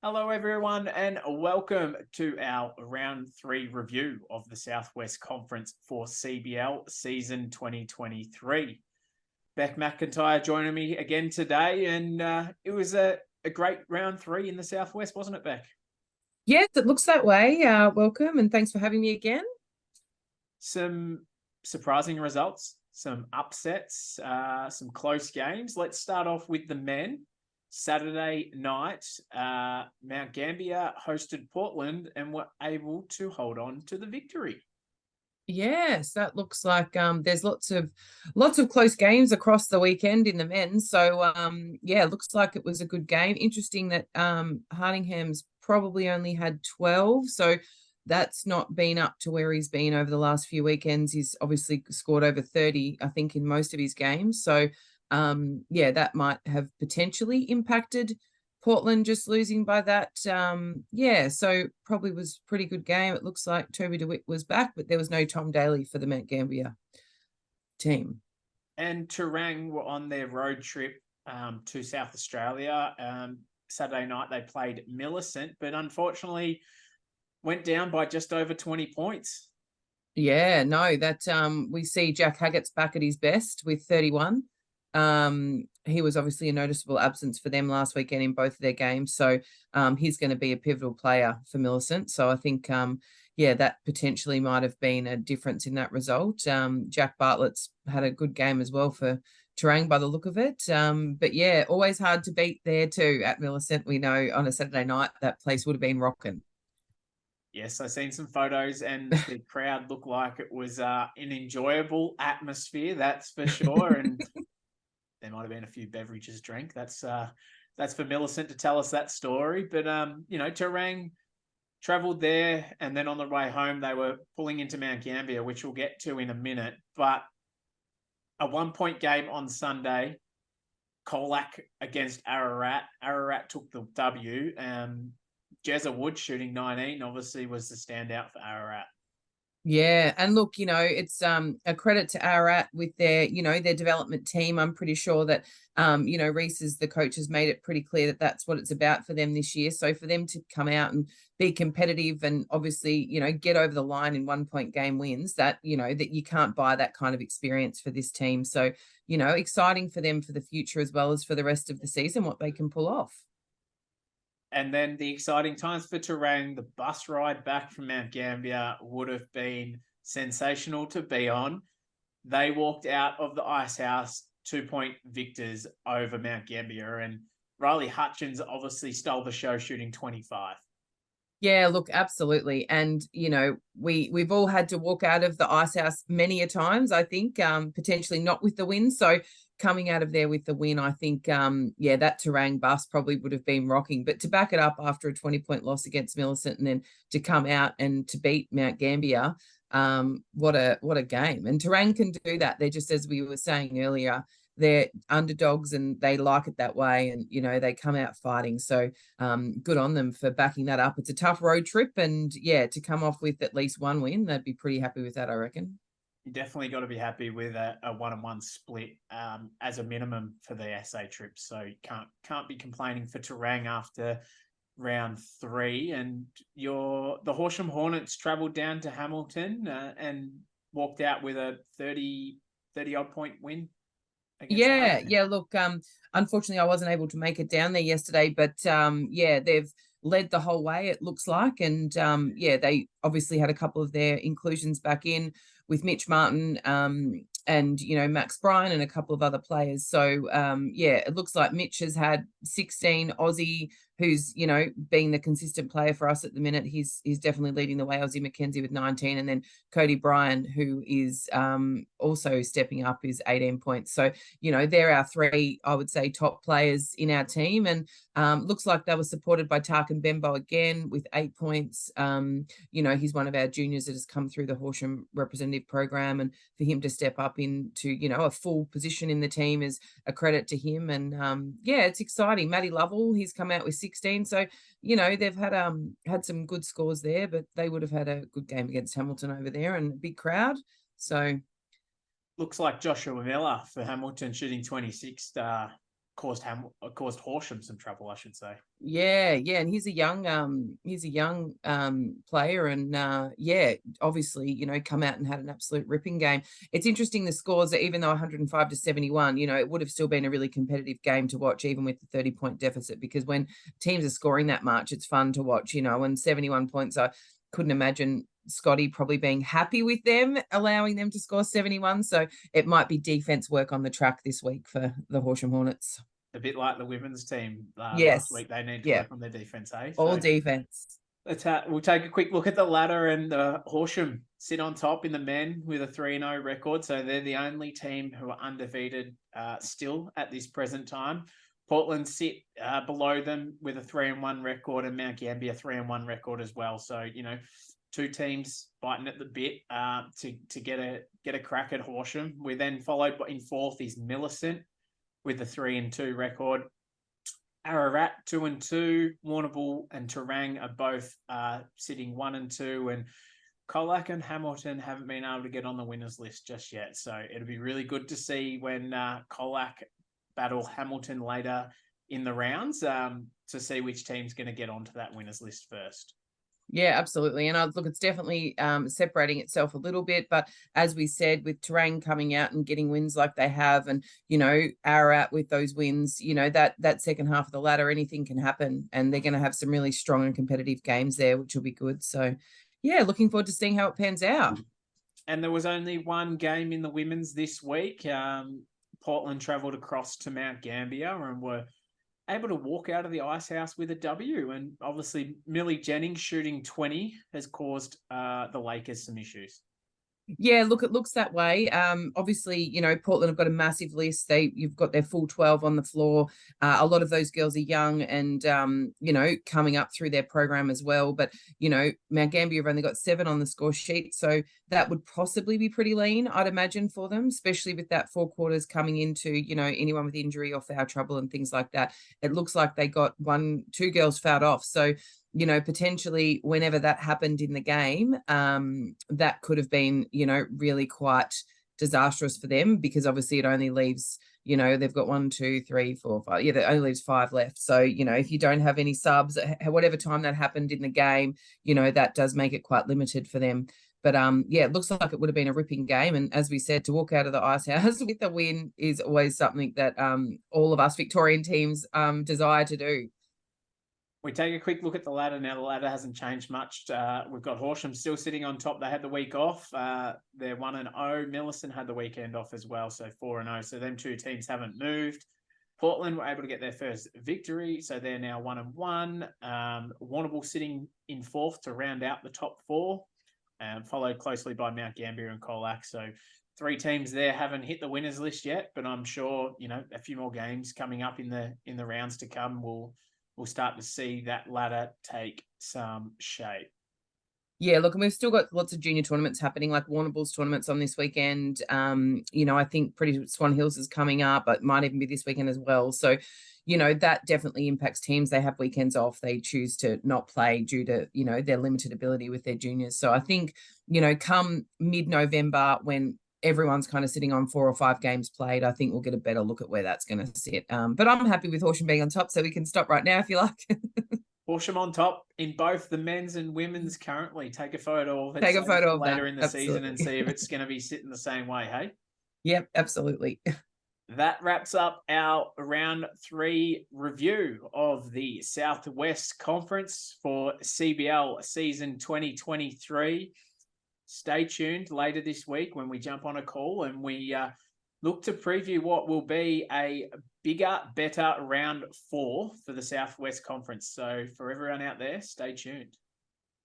Hello, everyone, and welcome to our round three review of the Southwest Conference for CBL season 2023. Beck McIntyre joining me again today, and it was a great round three in the Southwest, wasn't it, Beck? Yes, it looks that way. Welcome and thanks for having me again. Some surprising results, some upsets, some close games. Let's start off with the men. Saturday night, Mount Gambier hosted Portland and were able to hold on to the victory. Yes, that looks like there's lots of close games across the weekend in the men. So yeah, looks like it was a good game. Interesting that Hardingham's probably only had 12, so that's not been up to where he's been over the last few weekends. He's obviously scored over 30, I think, in most of his games. So yeah, that might have potentially impacted Portland just losing by that. Yeah, so probably was a pretty good game. It looks like Toby DeWitt was back, but there was no Tom Daly for the Mount Gambier team. And Terang were on their road trip to South Australia. Saturday night they played Millicent, but unfortunately went down by just over 20 points. Yeah, no, that we see Jack Haggett's back at his best with 31. He was obviously a noticeable absence for them last weekend in both of their games. So he's going to be a pivotal player for Millicent. So I think yeah, that potentially might have been a difference in that result. Jack Bartlett's had a good game as well for Terang by the look of it. But yeah, always hard to beat there too at Millicent. We know on a Saturday night that place would have been rocking. Yes, I've seen some photos, and the crowd looked like it was an enjoyable atmosphere, that's for sure. And there might have been a few beverages drank. That's for Millicent to tell us that story. But Terang travelled there, and then on the way home they were pulling into Mount Gambier, which we'll get to in a minute. But a 1 point game on Sunday, Colac against Ararat. Ararat took the W. Jezza Wood shooting 19 obviously was the standout for Ararat. Yeah, and look, it's a credit to Arat with their, their development team. I'm pretty sure that Reese as the coach has made it pretty clear that that's what it's about for them this year. So for them to come out and be competitive and obviously, get over the line in 1 point game wins, that that you can't buy that kind of experience for this team. So, exciting for them for the future as well as for the rest of the season, what they can pull off. And then the exciting times for Terang, the bus ride back from Mount Gambier would have been sensational to be on. They walked out of the ice house 2 point victors over Mount Gambier, and Riley Hutchins obviously stole the show shooting 25. Yeah, look, absolutely. And we've all had to walk out of the ice house many a times, I think, potentially not with the win. So coming out of there with the win, I think yeah, that Terang bus probably would have been rocking. But to back it up after a 20-point loss against Millicent and then to come out and to beat Mount Gambier, what a game. And Terang can do that. They're just, as we were saying earlier, they're underdogs and they like it that way, and they come out fighting. So good on them for backing that up. It's a tough road trip, and yeah, to come off with at least one win, they'd be pretty happy with that, I reckon. You definitely got to be happy with a 1-1 split as a minimum for the SA trips. So you can't be complaining for Terang after round three. And the Horsham Hornets travelled down to Hamilton and walked out with a 30 odd point win against Yeah, Hardington. yeah. Look, unfortunately, I wasn't able to make it down there yesterday, but yeah, they've led the whole way. It looks like, and yeah, they obviously had a couple of their inclusions back in with Mitch Martin, and Max Bryan and a couple of other players. So yeah, it looks like Mitch has had 16. Aussie, who's being the consistent player for us at the minute, he's definitely leading the way. Aussie McKenzie with 19, and then Cody Bryan, who is also stepping up, is 18 points. So they're our three, I would say, top players in our team. And looks like they were supported by Tarkin Bembo again with 8 points. He's one of our juniors that has come through the Horsham representative program. And for him to step up into, a full position in the team is a credit to him. And yeah, it's exciting. Matty Lovell, he's come out with 16. So, they've had some good scores there, but they would have had a good game against Hamilton over there and a big crowd. So Looks like Joshua Miller for Hamilton shooting 26. caused Horsham some trouble, I should say. Yeah, and he's a young player, and yeah, obviously, come out and had an absolute ripping game. It's interesting the scores, even though 105-71, it would have still been a really competitive game to watch, even with the 30-point deficit, because when teams are scoring that much, it's fun to watch, and 71 points, I couldn't imagine Scotty probably being happy with them, allowing them to score 71. So it might be defense work on the track this week for the Horsham Hornets. A bit like the women's team last Yes. week. They need to Yeah. work on their defense, eh? All So defense. we'll take a quick look at the ladder, and Horsham sit on top in the men with a 3-0 record. So they're the only team who are undefeated still at this present time. Portland sit below them with a 3-1 record, and Mount Gambier 3-1 record as well. So, two teams biting at the bit to get a crack at Horsham. We're then followed in fourth is Millicent with a 3-2 record. Ararat 2-2, Warrnambool and Terang are both sitting 1-2, and Colac and Hamilton haven't been able to get on the winners list just yet. So it'll be really good to see when Colac battle Hamilton later in the rounds to see which team's going to get onto that winners list first. Yeah, absolutely. And look, it's definitely separating itself a little bit. But as we said, with Terang coming out and getting wins like they have, and, Ararat with those wins, that second half of the ladder, anything can happen. And they're going to have some really strong and competitive games there, which will be good. So, yeah, looking forward to seeing how it pans out. And there was only one game in the women's this week. Portland travelled across to Mount Gambier and were able to walk out of the ice house with a W. And obviously, Millie Jennings shooting 20 has caused the Lakers some issues. Yeah, look, it looks that way. Obviously, Portland have got a massive list. You've got their full 12 on the floor. A lot of those girls are young and, coming up through their program as well. But, Mount Gambier have only got 7 on the score sheet. So that would possibly be pretty lean, I'd imagine, for them, especially with that 4 quarters coming into, anyone with injury or foul trouble and things like that. It looks like they got 2 girls fouled off. So, potentially whenever that happened in the game, that could have been, really quite disastrous for them, because obviously it only leaves, they've got 1, 2, 3, 4, 5. Yeah, that only leaves 5 left. So, if you don't have any subs, whatever time that happened in the game, that does make it quite limited for them. But yeah, it looks like it would have been a ripping game. And as we said, to walk out of the ice house with a win is always something that all of us Victorian teams desire to do. We take a quick look at the ladder now. The ladder hasn't changed much. We've got Horsham still sitting on top. They had the week off. They're 1-0. Millicent had the weekend off as well, so 4-0. So them two teams haven't moved. Portland were able to get their first victory, so they're now 1-1. Warrnambool sitting in fourth to round out the top 4, followed closely by Mount Gambier and Colac. So 3 teams there haven't hit the winners list yet, but I'm sure a few more games coming up in the rounds to come will we'll start to see that ladder take some shape. Yeah, look, and we've still got lots of junior tournaments happening, like Warrnambool's tournaments on this weekend. I think Pretty Swan Hills is coming up, but might even be this weekend as well. So, that definitely impacts teams. They have weekends off. They choose to not play due to, their limited ability with their juniors. So I think, come mid-November, when everyone's kind of sitting on 4 or 5 games played, I think we'll get a better look at where that's going to sit. But I'm happy with Horsham being on top, so we can stop right now if you like. Horsham on top in both the men's and women's currently. Take a photo of it. Take a photo of later that. in the season and see if it's going to be sitting the same way, hey? Yep, absolutely. That wraps up our round 3 review of the Southwest Conference for CBL season 2023. Stay tuned later this week when we jump on a call and we look to preview what will be a bigger, better round 4 for the Southwest Conference. So for everyone out there, stay tuned.